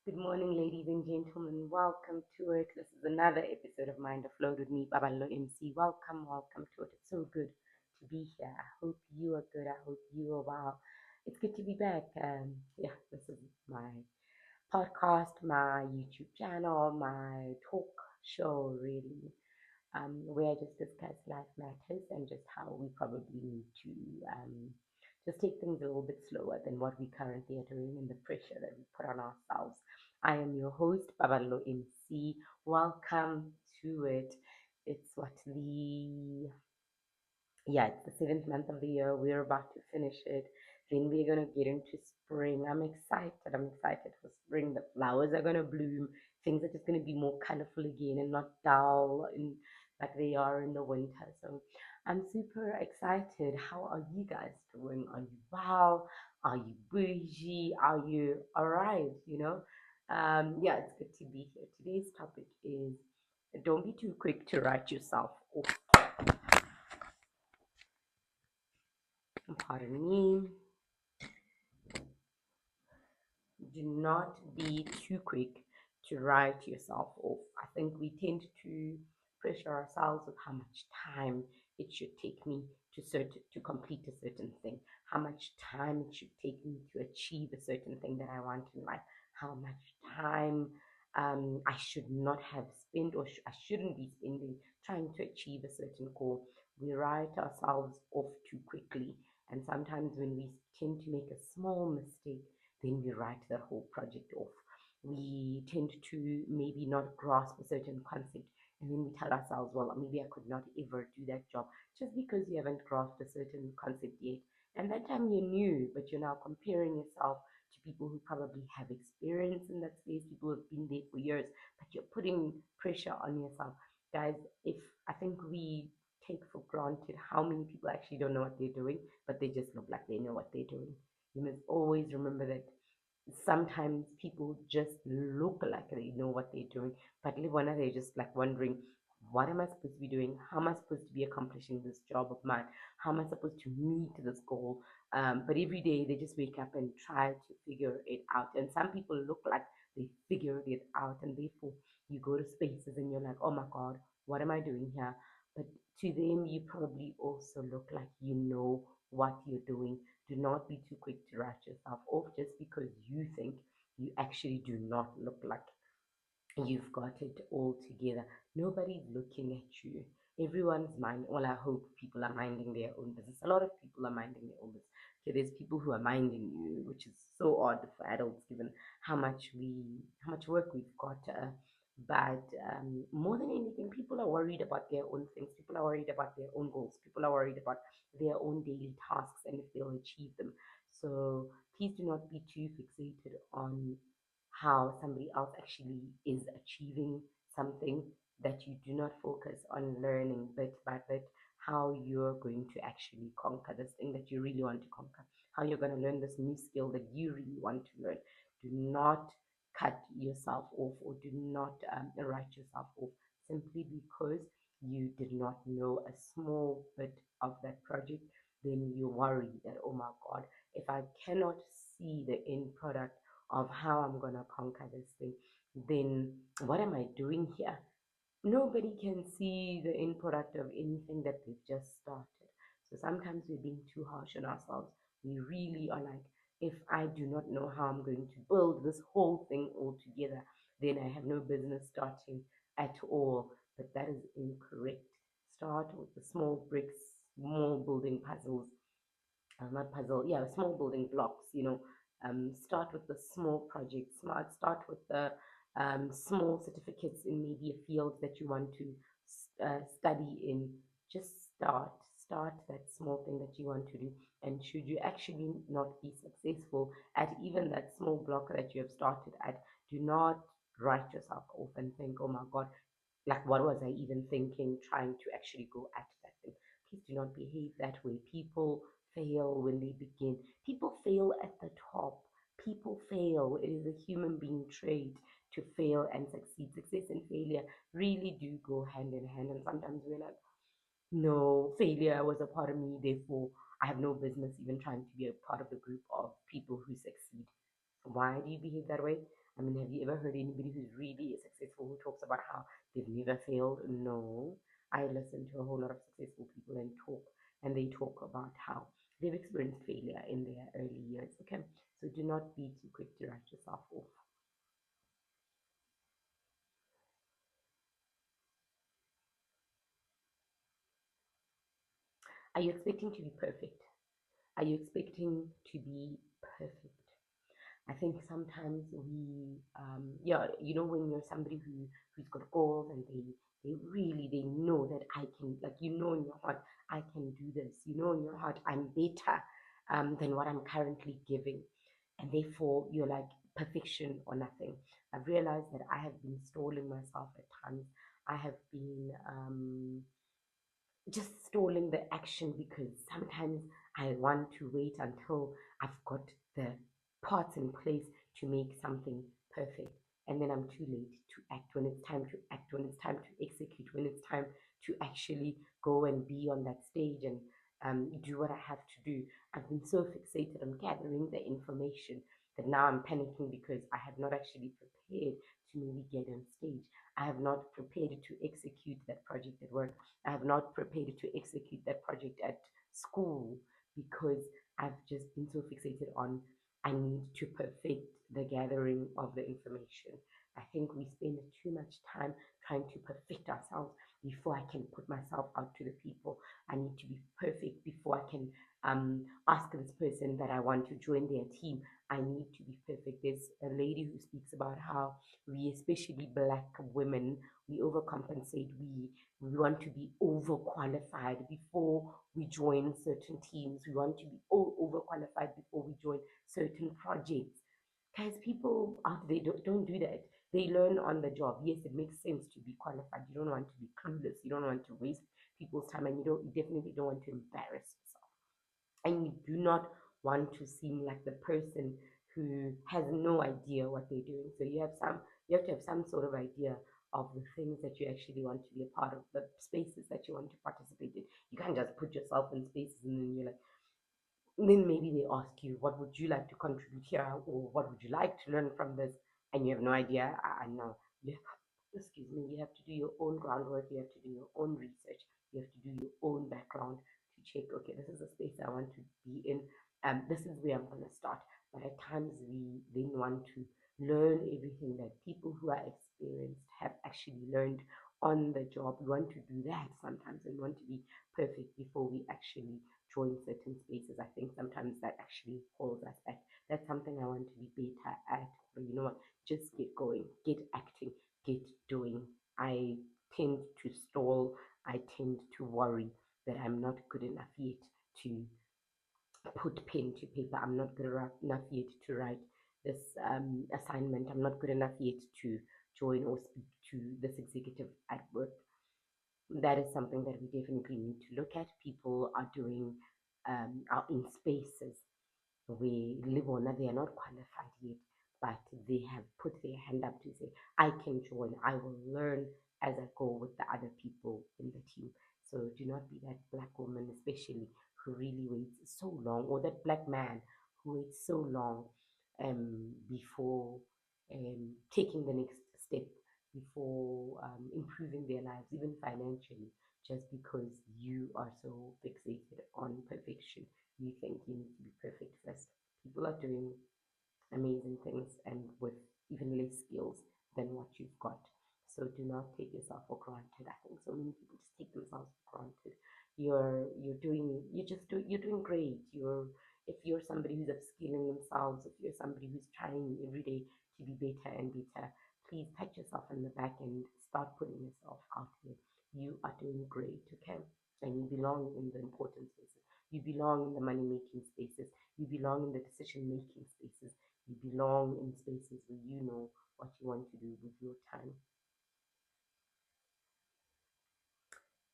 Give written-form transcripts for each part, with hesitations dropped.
Good morning, ladies and gentlemen. Welcome to it. This is another episode of Mind Afloat with me, Babalo MC. Welcome to it. It's so good to be here. I hope you are good. I hope you are well. It's good to be back. Yeah, this is my podcast, my YouTube channel, my talk show, really, where I just discuss life matters and just how we probably need to just take things a little bit slower than what we currently are doing and the pressure that we put on ourselves. I am your host, Babalo MC. Welcome to it. It's what the yeah, it's the seventh month of the year. We're about to finish it. Then we're gonna get into spring. I'm excited. I'm excited for spring. The flowers are gonna bloom. Things are just gonna be more colorful again and not dull and like they are in the winter. So I'm super excited. How are you guys doing? Are you well? Are you bougie? Are you alright? Yeah, it's good to be here. Today's topic is don't be too quick to write yourself off. Pardon me. Do not be too quick to write yourself off. I think we tend to pressure ourselves with how much time it should take me to complete a certain thing, how much time it should take me to achieve a certain thing that I want in life, how much time I should not have spent or I shouldn't be spending trying to achieve a certain goal. We write ourselves off too quickly, and sometimes when we tend to make a small mistake, then we write that whole project off. We tend to maybe not grasp a certain concept, and then we tell ourselves, well, maybe I could not ever do that job just because you haven't grasped a certain concept yet. And that time you're new, but you're now comparing yourself to people who probably have experience in that space, people who have been there for years, but you're putting pressure on yourself. Guys, if I think we take for granted how many people actually don't know what they're doing, but they just look like they know what they're doing. You must always remember that sometimes people just look like they know what they're doing, but one they're just like wondering, what am I supposed to be doing? How am I supposed to be accomplishing this job of mine? How am I supposed to meet this goal? But every day they just wake up and try to figure it out. And some people look like they figured it out, and therefore you go to spaces and you're like, oh my God, what am I doing here? But to them, you probably also look like you know what you're doing. Do not be too quick to write yourself off just because you think you actually do not look like you've got it all together. Nobody's looking at you. Everyone's mind. Well, I hope people are minding their own business. A lot of people are minding their own business. Okay, there's people who are minding you, which is so odd for adults given how much work we've got. But more than anything, people are worried about their own things. People are worried about their own goals. People are worried about their own daily tasks and if they'll achieve them. So please do not be too fixated on how somebody else actually is achieving something, that you do not focus on learning bit by bit how you're going to actually conquer this thing that you really want to conquer, how you're going to learn this new skill that you really want to learn. Do not cut yourself off or do not write yourself off simply because you did not know a small bit of that project. Then you worry that, oh my God, if I cannot see the end product of how I'm going to conquer this thing, then what am I doing here? Nobody can see the end product of anything that they've just started. So sometimes we're being too harsh on ourselves. We really are like, if I do not know how I'm going to build this whole thing all together, then I have no business starting at all. But that is incorrect. Start with the small bricks, small building puzzles, not puzzle, yeah, small building blocks, start with the small projects, start with the small certificates in maybe a field that you want to study in. Just start that small thing that you want to do, and should you actually not be successful at even that small block that you have started at, do not write yourself off and think, oh my God, like what was I even thinking trying to actually go at that thing. Please do not behave that way. People fail when they begin. People fail at the top. People fail. It is a human being trait to fail and succeed. Success and failure really do go hand in hand. And sometimes we're like, no, failure was a part of me, therefore I have no business even trying to be a part of the group of people who succeed. Why do you behave that way? I mean, have you ever heard anybody who's really successful who talks about how they've never failed? No. I listen to a whole lot of successful people and they talk about how they've experienced failure in their early years. Okay, so do not be too quick to write yourself off. Are you expecting to be perfect? Are you expecting to be perfect? I think sometimes yeah, when you're somebody who's got goals and they know that I can, like, in your heart, I can do this. In your heart, I'm better than what I'm currently giving, and therefore you're like perfection or nothing. I've realized that I have been stalling myself at times. I have been just stalling the action because sometimes I want to wait until I've got the parts in place to make something perfect. And then I'm too late to act when it's time to act, when it's time to execute, when it's time to actually go and be on that stage and do what I have to do. I've been so fixated on gathering the information that now I'm panicking because I have not actually prepared to maybe get on stage. I have not prepared to execute that project at work. I have not prepared to execute that project at school because I've just been so fixated on I need to perfect the gathering of the information. I think we spend too much time trying to perfect ourselves before I can put myself out to the people. I need to be perfect before I can ask this person that I want to join their team. I need to be perfect. There's a lady who speaks about how we, especially black women, we overcompensate. We want to be overqualified before we join certain teams. We want to be overqualified before we join certain projects. Guys, people out there don't do that. They learn on the job. Yes, it makes sense to be qualified. You don't want to be clueless. You don't want to waste people's time, and you definitely don't want to embarrass yourself, and you do not want to seem like the person who has no idea what they're doing. So you have to have some sort of idea of the things that you actually want to be a part of, the spaces that you want to participate in. You can't just put yourself in spaces and then you're like, then maybe they ask you, what would you like to contribute here, or what would you like to learn from this, and you have no idea. I know. You excuse me, you have to do your own groundwork, you have to do your own research, you have to do your own background to check, okay, this is a space I want to be in, this is where I'm going to start. But at times we then want to learn everything that people who are experienced have actually learned on the job. We want to do that sometimes and want to be perfect before we actually join certain spaces. I think sometimes that actually holds us back. That's something I want to be better at. But you know what? Just get going, get acting, get doing. I tend to stall. I tend to worry that I'm not good enough yet to put pen to paper. I'm not good enough yet to write this assignment. I'm not good enough yet to join or speak to this executive at work. That is something that we definitely need to look at. People are doing, are in spaces where Libona, they are not qualified yet, but they have put their hand up to say, I can join, I will learn as I go with the other people in the team. So do not be that black woman, especially who really waits so long, or that black man who waits so long before taking the next step, before improving their lives, even financially, just because you are so fixated on perfection. You think you need to be perfect first. People are doing amazing things and with even less skills than what you've got. So do not take yourself for granted. I think so many people just take themselves for granted. You're doing great. If you're somebody who's upskilling themselves, if you're somebody who's trying every day to be better and better, please pat yourself on the back and start putting yourself out there. You are doing great, okay? And you belong in the important spaces. You belong in the money making spaces. You belong in the decision making spaces. You belong in spaces where you know what you want to do with your time.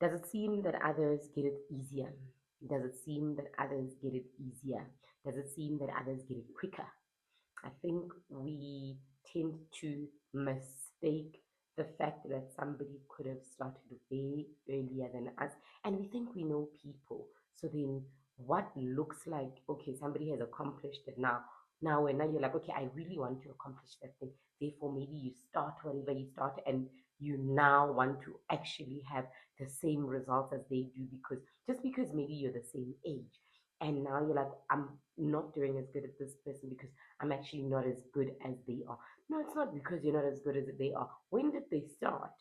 Does it seem that others get it easier? Does it seem that others get it easier? Does it seem that others get it quicker? I think we tend to mistake the fact that somebody could have started way earlier than us, and we think we know people. So then, what looks like, okay, somebody has accomplished it now, Now, when now you're like, okay, I really want to accomplish that thing. Therefore, maybe you start whatever you start, and you now want to actually have the same results as they do, because just because maybe you're the same age, and now you're like, I'm not doing as good as this person because I'm actually not as good as they are. No, it's not because you're not as good as they are. When did they start?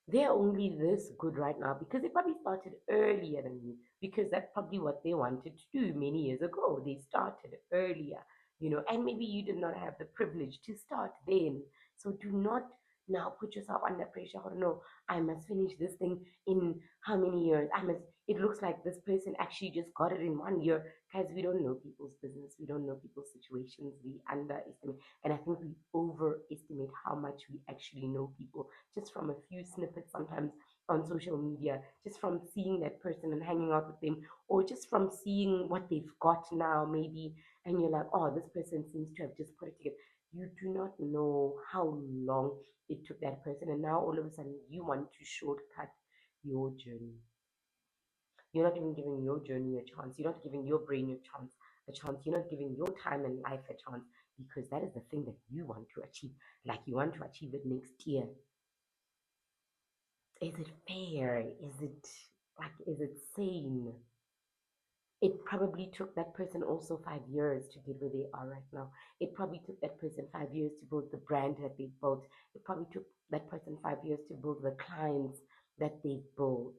They're only this good right now because they probably started earlier than you, because that's probably what they wanted to do many years ago. They started earlier, and maybe you did not have the privilege to start then. So do not now put yourself under pressure. Or no, I must finish this thing in how many years? I must. It looks like this person actually just got it in 1 year. Guys, we don't know people's business. We don't know people's situations. We underestimate, and I think we overestimate how much we actually know people just from a few snippets sometimes on social media, just from seeing that person and hanging out with them, or just from seeing what they've got now, maybe, and you're like, oh, this person seems to have just put it together. You do not know how long it took that person, and now all of a sudden you want to shortcut your journey. You're not even giving your journey a chance. You're not giving your brain a chance. You're not giving your time and life a chance, because that is the thing that you want to achieve. Like you want to achieve it next year. Is it fair? Is it sane? It probably took that person also 5 years to get where they are right now. It probably took that person 5 years to build the brand that they built. It probably took that person 5 years to build the clients that they built.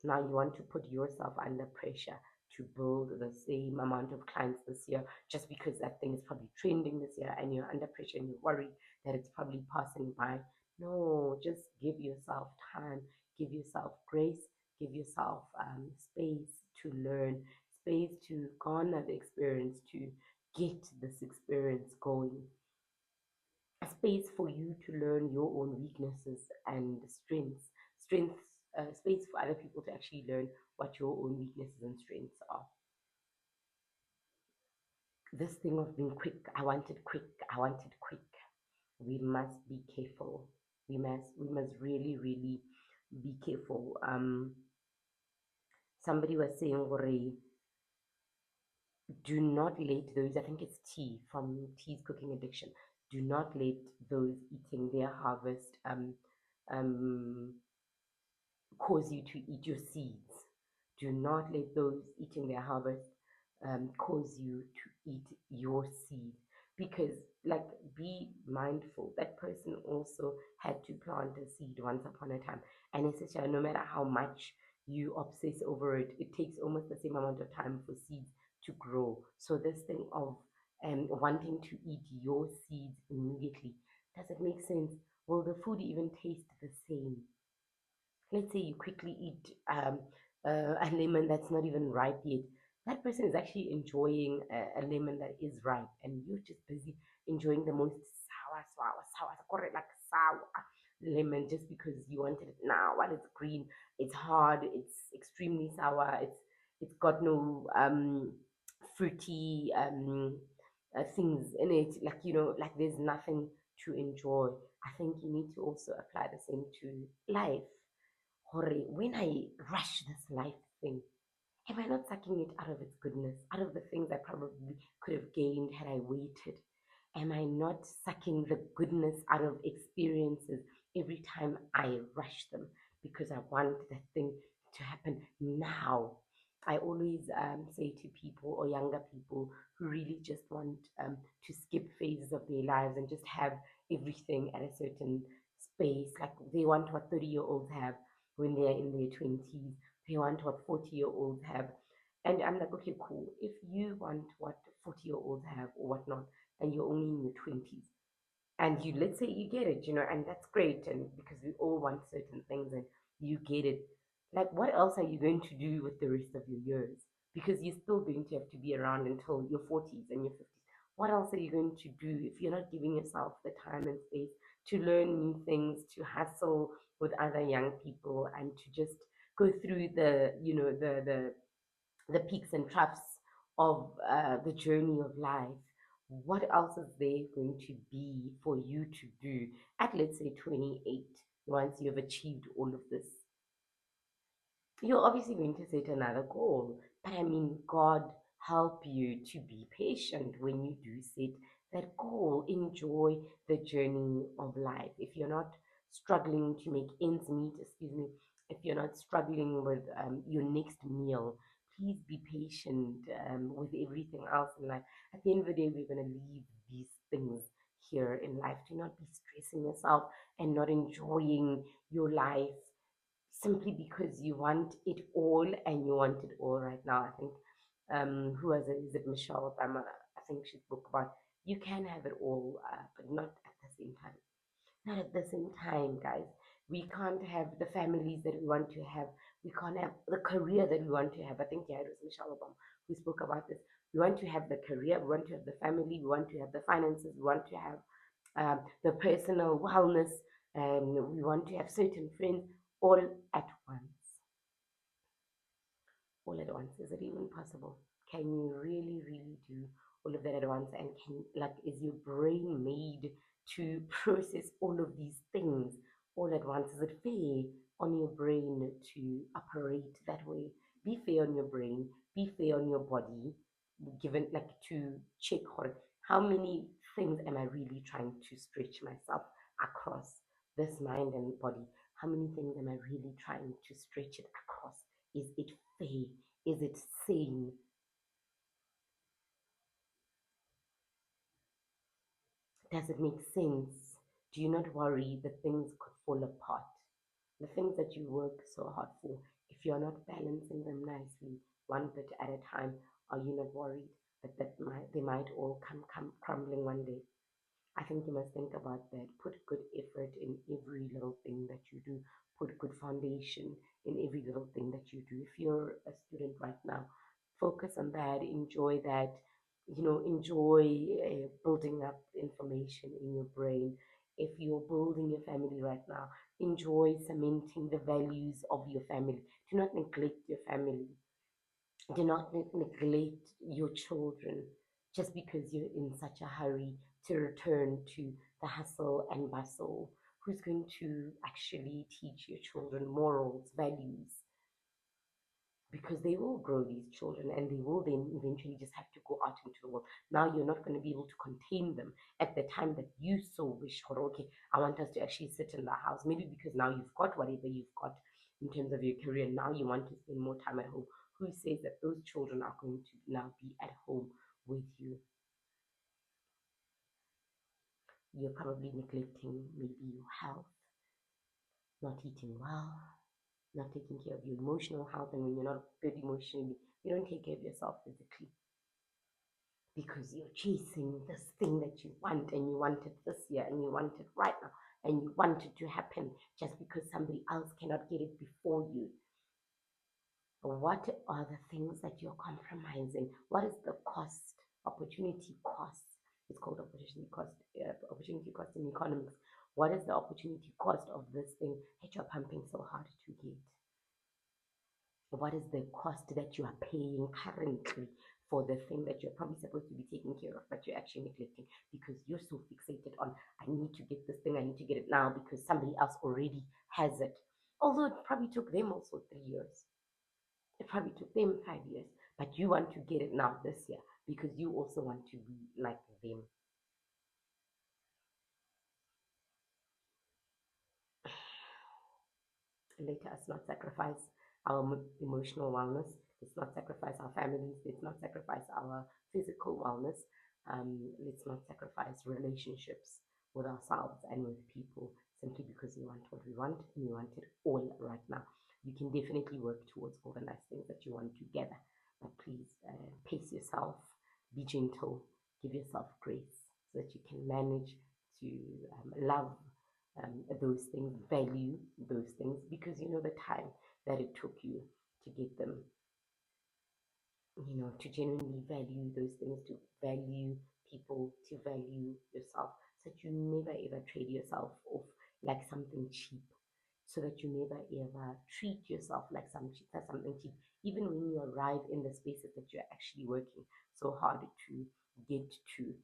Now you want to put yourself under pressure to build the same amount of clients this year just because that thing is probably trending this year, and you're under pressure and you worry that it's probably passing by. No, just give yourself time, give yourself grace, give yourself space to learn, space to garner the experience, to get this experience going, a space for you to learn your own weaknesses and strengths, space for other people to actually learn what your own weaknesses and strengths are. This thing of being quick, I want it quick. We must be careful. We must really, really be careful. Somebody was saying, "Ore, do not let those," I think it's T from T's cooking addiction. Do not let those eating their harvest um cause you to eat your seeds. Do not let those eating their harvest cause you to eat your seed. Because, like, be mindful. That person also had to plant a seed once upon a time. And essentially, no matter how much you obsess over it, it takes almost the same amount of time for seeds to grow. So, this thing of wanting to eat your seeds immediately, does it make sense? Will the food even taste the same? Let's say you quickly eat a lemon that's not even ripe yet. That person is actually enjoying a lemon that is ripe, and you're just busy enjoying the most sour, correct, like sour lemon just because you wanted it now. While it's green, it's hard, it's extremely sour, it's got no fruity things in it. Like, like there's nothing to enjoy. I think you need to also apply the same to life. Hore, when I rush this life thing, am I not sucking it out of its goodness, out of the things I probably could have gained had I waited? Am I not sucking the goodness out of experiences every time I rush them because I want that thing to happen now? I always say to people or younger people who really just want to skip phases of their lives and just have everything at a certain space, like they want what 30-year-olds have when they're in their 20s, they want what 40-year-olds have. And I'm like, okay, cool. If you want what 40-year-olds have or whatnot, and you're only in your 20s, and you, let's say you get it, and that's great, and because we all want certain things and you get it, like what else are you going to do with the rest of your years? Because you're still going to have to be around until your 40s and your 50s. What else are you going to do if you're not giving yourself the time and space to learn new things, to hustle with other young people, and to just go through the the peaks and troughs of the journey of life? What else is there going to be for you to do at, let's say, 28, once you've achieved all of this? You're obviously going to set another goal. But I mean, God help you to be patient when you do set that goal. Enjoy the journey of life. If you're not struggling to make ends meet, excuse me, if you're not struggling with your next meal, please be patient with everything else in life. At the end of the day, we're going to leave these things here in life. Do not be stressing yourself and not enjoying your life simply because you want it all and you want it all right now. I think who was it? Is it Michelle Obama? I think she spoke about you can have it all, but not at the same time. Not at the same time, guys. We can't have the families that we want to have. We can't have the career that we want to have. I think yeah, it was Michelle Obama who spoke about this. We want to have the career, we want to have the family, we want to have the finances, we want to have the personal wellness, and we want to have certain friends all at once. All at once. Is it even possible? Can you really, really do all of that at once? And can, like, is your brain made to process all of these things all at once? Is it fair on your brain to operate that way? Be fair on your brain, be fair on your body, given like to check how many things am I really trying to stretch myself across this mind and body? How many things am I really trying to stretch it across? Is it fair? Is it sane? Does it make sense? Do you not worry that things could fall apart? The things that you work so hard for, if you're not balancing them nicely, one bit at a time, are you not worried that they might all come crumbling one day? I think you must think about that. Put good effort in every little thing that you do. Put good foundation in every little thing that you do. If you're a student right now, focus on that. Enjoy that. Enjoy building up information in your brain. If you're building your family right now, enjoy cementing the values of your family. Do not neglect your family. Do not neglect your children just because you're in such a hurry to return to the hustle and bustle. Who's going to actually teach your children morals, values? Because they will grow these children and they will then eventually just have to go out into the world. Now you're not going to be able to contain them at the time that you so wish for. Okay, I want us to actually sit in the house. Maybe because now you've got whatever you've got in terms of your career. Now you want to spend more time at home. Who says that those children are going to now be at home with you? You're probably neglecting maybe your health, not eating well, not taking care of your emotional health. And when you're not good emotionally, you don't take care of yourself physically because you're chasing this thing that you want and you want it this year and you want it right now and you want it to happen just because somebody else cannot get it before you. What are the things that you're compromising? What is the cost, opportunity cost? It's called opportunity cost in economics. What is the opportunity cost of this thing that you're pumping so hard to get? What is the cost that you are paying currently for the thing that you're probably supposed to be taking care of, but you're actually neglecting because you're so fixated on, I need to get this thing, I need to get it now because somebody else already has it. Although it probably took them also 3 years. It probably took them 5 years, but you want to get it now this year because you also want to be like them. Let us not sacrifice our emotional wellness. Let's not sacrifice our families. Let's not sacrifice our physical wellness. Let's not sacrifice relationships with ourselves and with people simply because we want what we want and we want it all right now. You can definitely work towards all the nice things that you want together, but please pace yourself, be gentle, give yourself grace so that you can manage to love those things, value those things because you know the time that it took you to get them, to genuinely value those things, to value people, to value yourself, so that you never ever trade yourself off like something cheap, so that you never ever treat yourself like something cheap, even when you arrive in the spaces that you're actually working so hard to get to.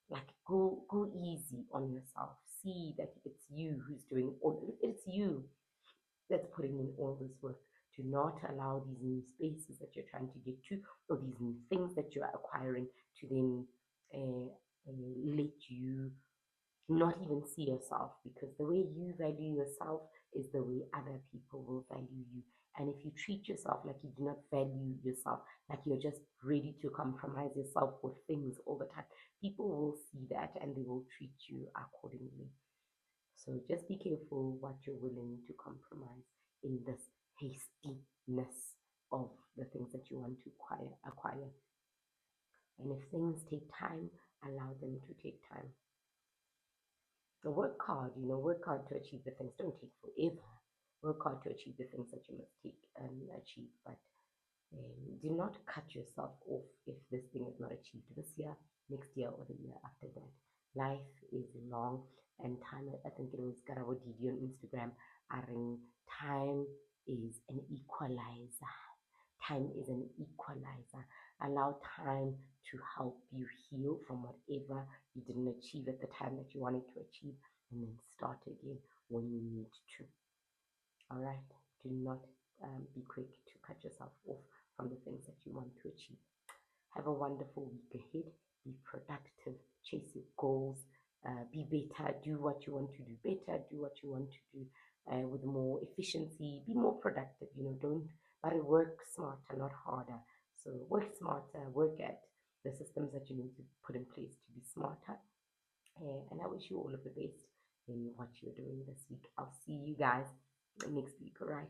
Like go easy on yourself. See that it's you who's doing all. It's you that's putting in all this work Do not allow these new spaces that you're trying to get to, or these new things that you're acquiring, to then let you not even see yourself, because the way you value yourself is the way other people will value you. And if you treat yourself like you do not value yourself, like you're just ready to compromise yourself with things all the time, people will see that and they will treat you accordingly. So just be careful what you're willing to compromise in this hastiness of the things that you want to acquire. And if things take time, allow them to take time. So work hard, work hard to achieve the things. Don't take forever. Work hard to achieve the things that you must take and achieve. But do not cut yourself off if this thing is not achieved this year, next year, or the year after that. Life is long, and time, I think it was Garabo Didi on Instagram, adding time is an equalizer. Time is an equalizer. Allow time to help you heal from whatever you didn't achieve at the time that you wanted to achieve, and then start again when you need to. All right. Do not be quick to cut yourself off from the things that you want to achieve. Have a wonderful week ahead. Be productive. Chase your goals. Be better. Do what you want to do better. Do what you want to do with more efficiency. Be more productive. Don't, but work smarter, not harder. So work smarter. Work at the systems that you need to put in place to be smarter. And I wish you all of the best in what you're doing this week. I'll see you guys next week, all right?